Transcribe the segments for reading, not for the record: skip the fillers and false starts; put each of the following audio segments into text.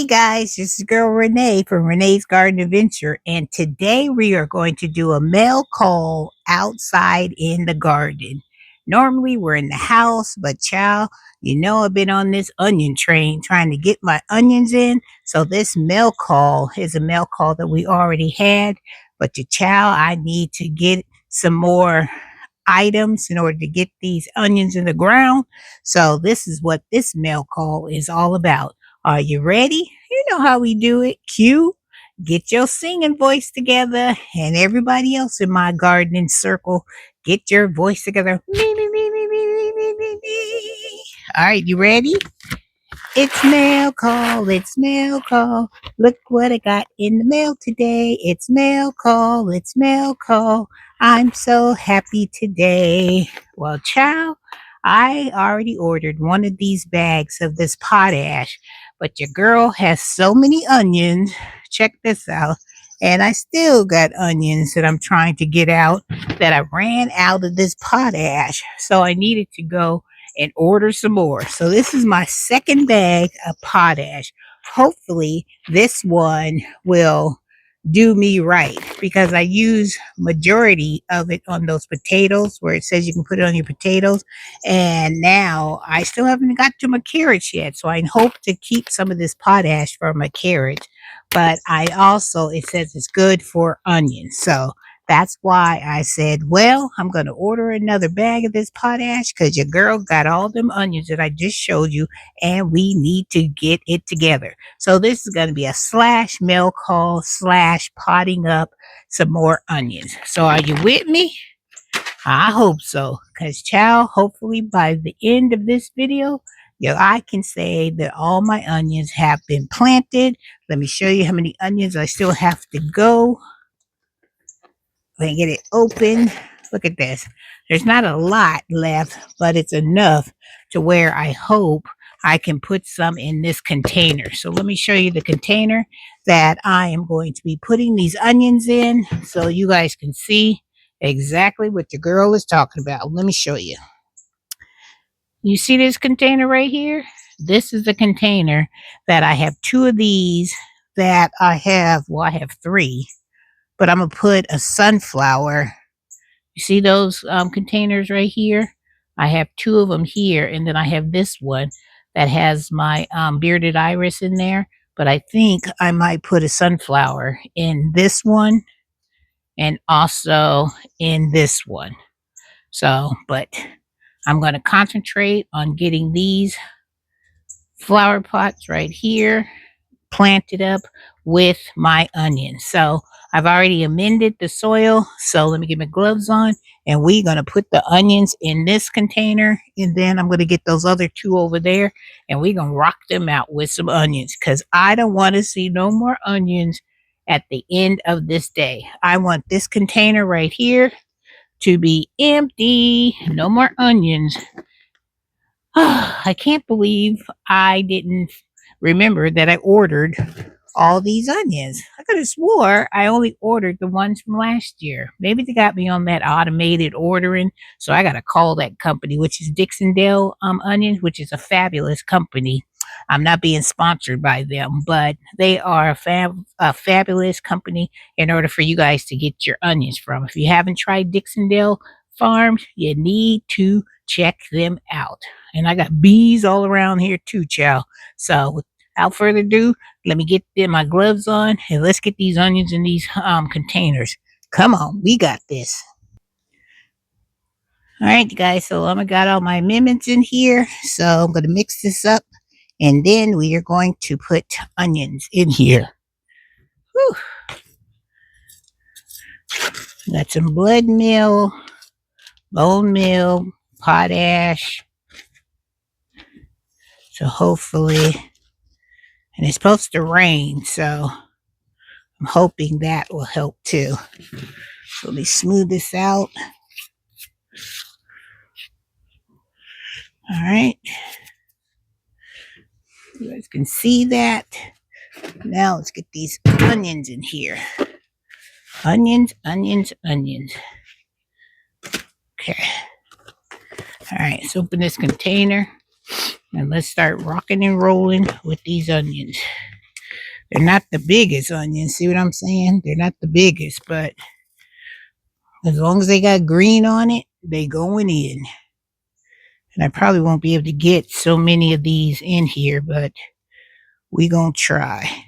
Guys, this is girl Renee from Renee's Garden Adventure, and today we are going to do a mail call outside in the garden. Normally we're in the house, but child, I've been on this onion train trying to get my onions in. So this mail call is a mail call that we already had, but your child, I need to get some more items in order to get these onions in the ground. So this is what this mail call is all about. Are you ready? You know how we do it. Cue, get your singing voice together, and everybody else in my gardening circle, get your voice together. Me, me, me, me, me, me, me, me, me. All right, you ready? It's mail call, it's mail call. Look what I got in the mail today. It's mail call, it's mail call. I'm so happy today. Well, child, I already ordered one of these bags of this potash, but your girl has so many onions. Check this out. And I still got onions that I'm trying to get out that I ran out of this potash. So I needed to go and order some more. So this is my second bag of potash. Hopefully this one will do me right because I use majority of it on those potatoes where it says you can put it on your potatoes. And now I still haven't got to my carrots yet. So I hope to keep some of this potash for my carrots. But I also, it says it's good for onions. So that's why I said, well, I'm going to order another bag of this potash because your girl got all them onions that I just showed you, and we need to get it together. So this is going to be a slash mail call slash potting up some more onions. So are you with me? I hope so, because child, hopefully by the end of this video, I can say that all my onions have been planted. Let me show you how many onions I still have to go. Let me get it open. Look at this. There's not a lot left, but it's enough to where I hope I can put some in this container. So let me show you the container that I am going to be putting these onions in so you guys can see exactly what the girl is talking about. Let me show you. You see this container right here? This is the container that I have two of these that I have three, but I'm going to put a sunflower. You see those containers right here? I have two of them here, and then I have this one that has my bearded iris in there. But I think I might put a sunflower in this one and also in this one. So, but I'm going to concentrate on getting these flower pots right here planted up with my onions. So I've already amended the soil. So let me get my gloves on, and we're going to put the onions in this container. And then I'm going to get those other two over there, and we're going to rock them out with some onions because I don't want to see no more onions at the end of this day. I want this container right here to be empty. No more onions. I can't believe I didn't remember that I ordered all these onions. I could have swore I only ordered the ones from last year. Maybe they got me on that automated ordering. So I got to call that company, which is Dixondale Onions, which is a fabulous company. I'm not being sponsored by them, but they are a fabulous company in order for you guys to get your onions from. If you haven't tried Dixondale Farms, you need to check them out. And I got bees all around here too, child. So without further ado, let me get my gloves on and let's get these onions in these containers. Come on, we got this. All right, guys, so I got all my amendments in here. So I'm going to mix this up, and then we are going to put onions in here. Whew. Got some blood meal, bone meal, potash. So hopefully, and it's supposed to rain, so I'm hoping that will help too. So let me smooth this out. All right. You guys can see that. Now let's get these onions in here. Onions, onions, onions. Okay. All right, let's open this container and let's start rocking and rolling with these onions. They're not the biggest onions. See what I'm saying? They're not the biggest, but as long as they got green on it, they going in. And I probably won't be able to get so many of these in here, but we gonna try.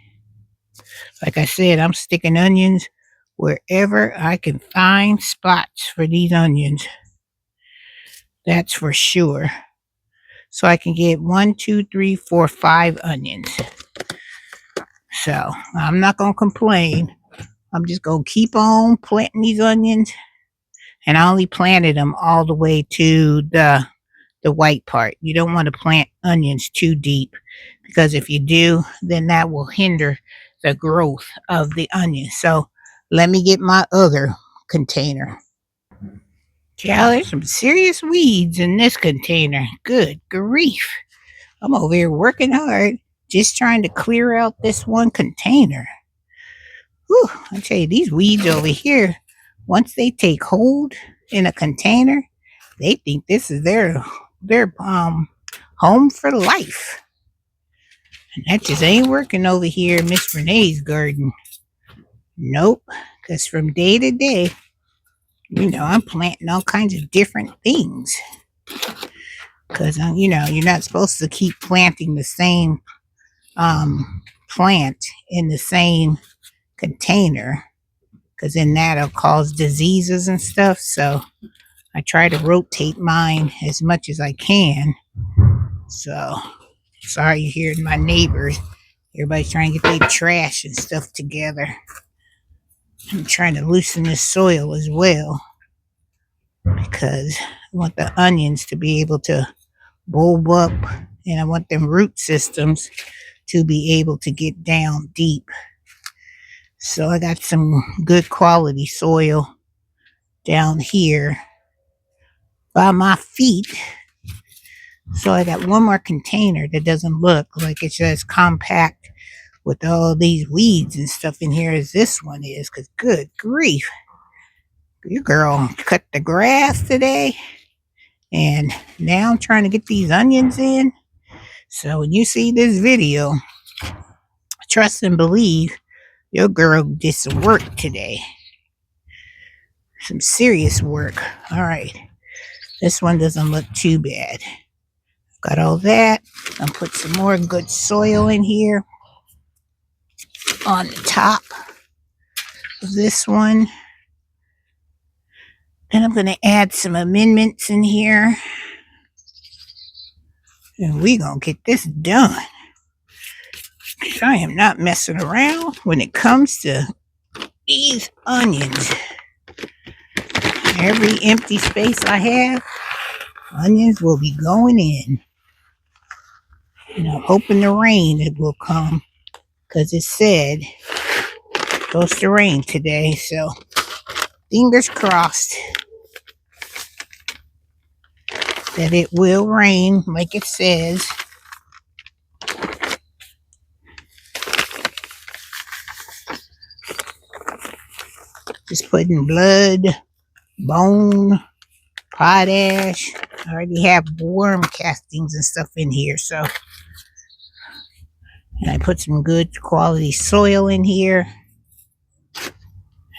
Like I said, I'm sticking onions wherever I can find spots for these onions. That's for sure. So I can get 1, 2, 3, 4, 5 onions. So I'm not gonna complain. I'm just gonna keep on planting these onions. And I only planted them all the way to the white part. You don't want to plant onions too deep, because if you do, then that will hinder the growth of the onion. So let me get my other container. Yeah, there's some serious weeds in this container. Good grief. I'm over here working hard, just trying to clear out this one container. Whew, I tell you, these weeds over here, once they take hold in a container, they think this is their home for life. And that just ain't working over here in Miss Renee's garden. Nope, because from day to day, I'm planting all kinds of different things. Because you're not supposed to keep planting the same plant in the same container, because then that'll cause diseases and stuff. So I try to rotate mine as much as I can. So sorry you're hearing my neighbors. Everybody's trying to get their trash and stuff together. I'm trying to loosen this soil as well, because I want the onions to be able to bulb up, and I want them root systems to be able to get down deep. So I got some good quality soil down here by my feet. So I got one more container that doesn't look like it's as compact with all these weeds and stuff in here as this one is, because good grief, your girl cut the grass today, and now I'm trying to get these onions in. So when you see this video, trust and believe your girl did some work today. Some serious work. All right. This one doesn't look too bad. Got all that. I'll put some more good soil in here on the top of this one. Then I'm going to add some amendments in here. And we're going to get this done. I am not messing around when it comes to these onions. Every empty space I have, onions will be going in. And I'm hoping the rain it will come, because it said it's supposed to rain today. So fingers crossed that it will rain like it says. Just putting blood, bone, potash. I already have worm castings and stuff in here. So, and I put some good quality soil in here.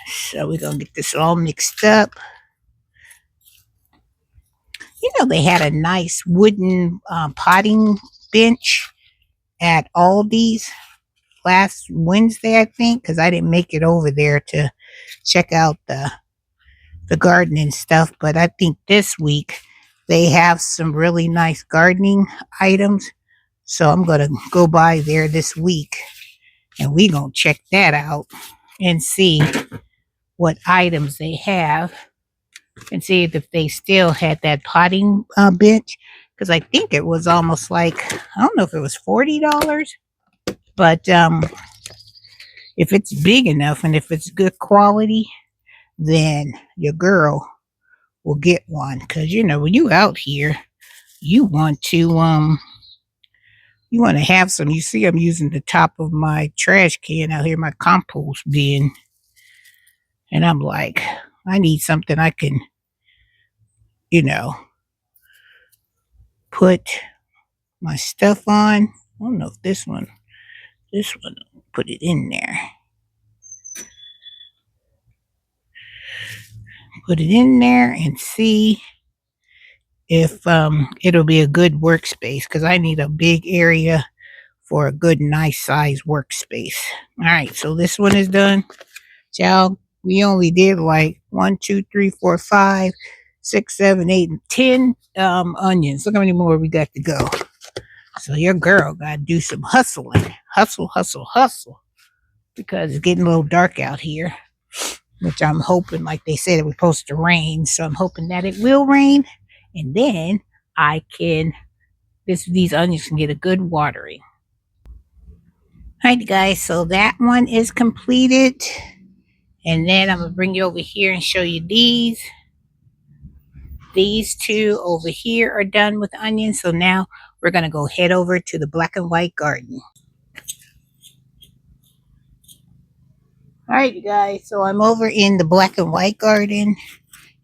So we're going to get this all mixed up. They had a nice wooden potting bench at Aldi's last Wednesday, I think, because I didn't make it over there to check out the gardening stuff. But I think this week they have some really nice gardening items. So I'm going to go by there this week, and we're going to check that out and see what items they have, and see if they still had that potting bench, because I think it was almost like, I don't know if it was $40, but if it's big enough and if it's good quality, then your girl will get one. Because when you out here, you want to have some. You see I'm using the top of my trash can out here, my compost bin, and I'm like, I need something I can put my stuff on. I don't know if this one, put it in there. Put it in there and see if it'll be a good workspace, because I need a big area for a good, nice size workspace. All right, so this one is done. Child, we only did like 1, 2, 3, 4, 5, 6, 7, 8, and 10 onions. Look how many more we got to go. So your girl got to do some hustling. Hustle, hustle, hustle. Because it's getting a little dark out here, which I'm hoping, like they said, it was supposed to rain. So I'm hoping that it will rain. And then I can, these onions can get a good watering. All right, guys, so that one is completed. And then I'm going to bring you over here and show you these. These two over here are done with onions. So now we're going to go head over to the black and white garden. All right, you guys, so I'm over in the black and white garden,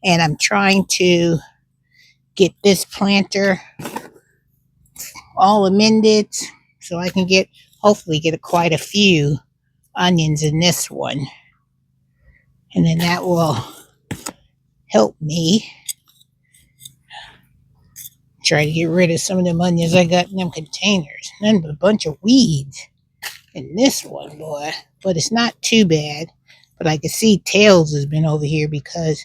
and I'm trying to get this planter all amended so I can hopefully get quite a few onions in this one. And then that will help me try to get rid of some of them onions I got in them containers. None but a bunch of weeds in this one, boy. But it's not too bad. But I can see Tails has been over here because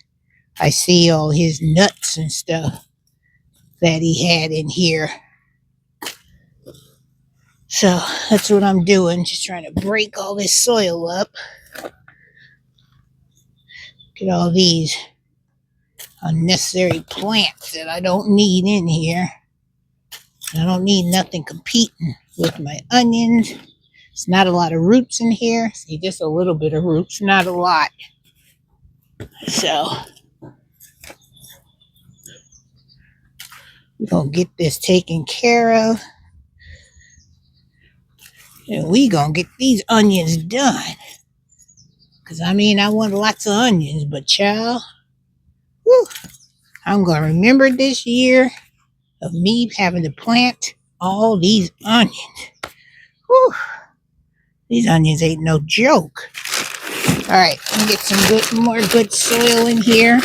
I see all his nuts and stuff that he had in here. So that's what I'm doing, just trying to break all this soil up. Get all these unnecessary plants that I don't need in here. I don't need nothing competing with my onions. It's not a lot of roots in here. See, just a little bit of roots, not a lot. So we're going to get this taken care of. And we going to get these onions done. Because, I mean, I want lots of onions, but child, whew, I'm going to remember this year of me having to plant all these onions. Whew. These onions ain't no joke. All right, let me get some more good soil in here.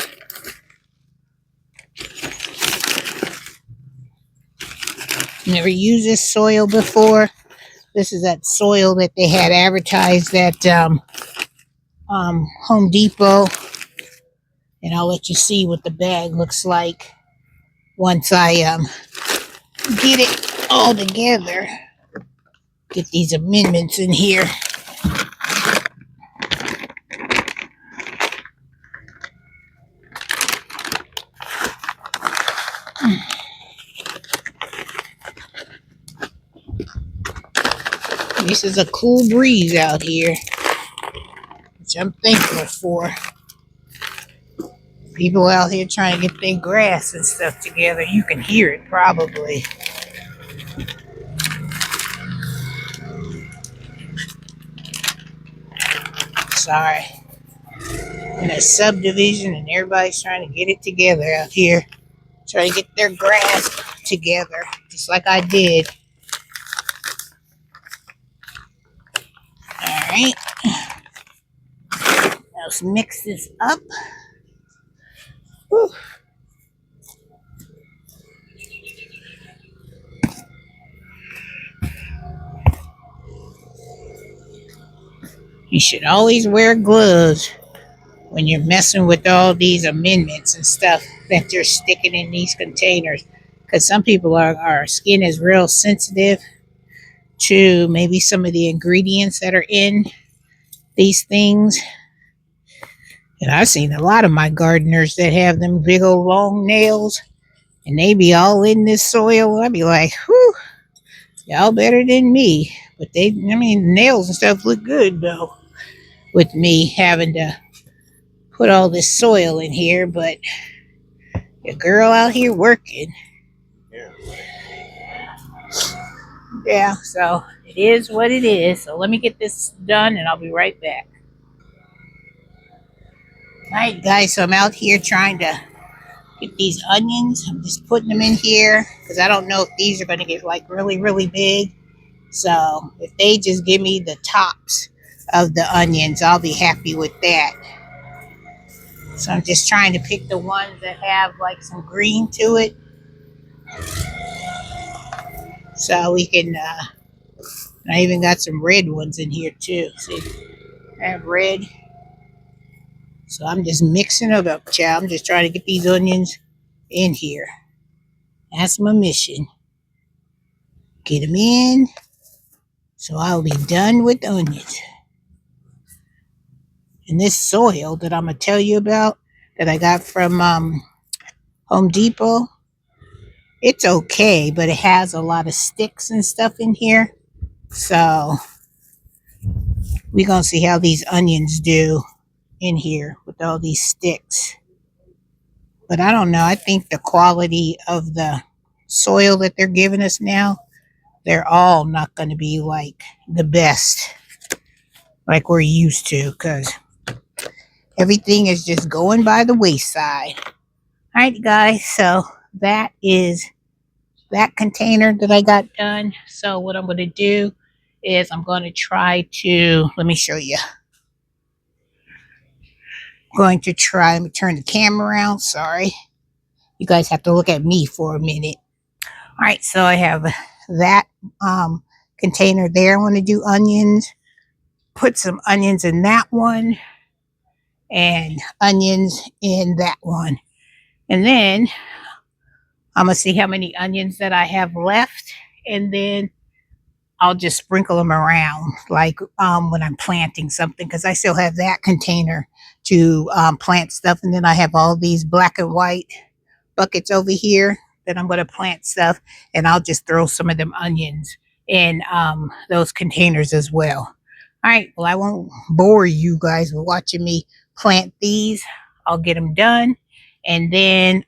Never used this soil before. This is that soil that they had advertised at Home Depot. And I'll let you see what the bag looks like once I get it all together. Get these amendments in here. This is a cool breeze out here, which I'm thankful for. People out here trying to get their grass and stuff together. You can hear it probably. Sorry. In a subdivision and everybody's trying to get it together out here. Trying to get their grass together, just like I did. Alright. Let's mix this up. Whew. You should always wear gloves when you're messing with all these amendments and stuff that you're sticking in these containers. Because some people our skin is real sensitive to maybe some of the ingredients that are in these things. And I've seen a lot of my gardeners that have them big old long nails, and they be all in this soil. I'd be like, whew, y'all better than me. But nails and stuff look good though, with me having to put all this soil in here. But your girl out here working. Yeah, so it is what it is. So let me get this done and I'll be right back. Alright guys, so I'm out here trying to get these onions. I'm just putting them in here because I don't know if these are going to get like really, really big. So if they just give me the tops of the onions, I'll be happy with that. So I'm just trying to pick the ones that have like some green to it, so we can. I even got some red ones in here too. See, I have red. So I'm just mixing it up, child. I'm just trying to get these onions in here. That's my mission. Get them in, so I'll be done with onions. And this soil that I'm gonna tell you about that I got from Home Depot, it's okay, but it has a lot of sticks and stuff in here. So we're gonna see how these onions do in here with all these sticks. But I don't know. I think the quality of the soil that they're giving us now, they're all not going to be like the best like we're used to, because everything is just going by the wayside. All right, guys. So that is that container that I got done. So what I'm going to do is I'm going to try to, let me show you. I'm going to try, let me turn the camera around. Sorry. You guys have to look at me for a minute. All right, so I have that container there. I want to do onions. Put some onions in that one and onions in that one. And then I'm going to see how many onions that I have left. And then I'll just sprinkle them around like when I'm planting something, because I still have that container to plant stuff. And then I have all these black and white buckets over here that I'm going to plant stuff, and I'll just throw some of them onions in those containers as well. All right, well, I won't bore you guys with watching me plant these. I'll get them done, and then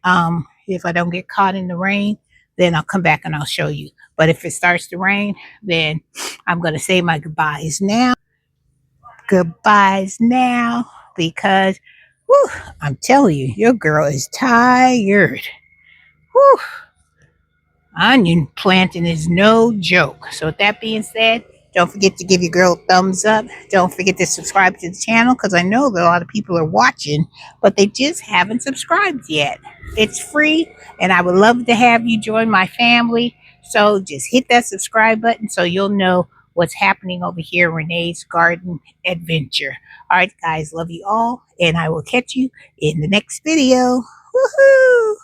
if I don't get caught in the rain, then I'll come back and I'll show you. But if it starts to rain, then I'm going to say my goodbyes now. Goodbyes now, because whew, I'm telling you, your girl is tired. Whew. Onion planting is no joke. So with that being said, don't forget to give your girl a thumbs up. Don't forget to subscribe to the channel, because I know that a lot of people are watching, but they just haven't subscribed yet. It's free, and I would love to have you join my family. So just hit that subscribe button so you'll know what's happening over here, Renee's Garden Adventure. All right, guys, love you all, and I will catch you in the next video. Woohoo!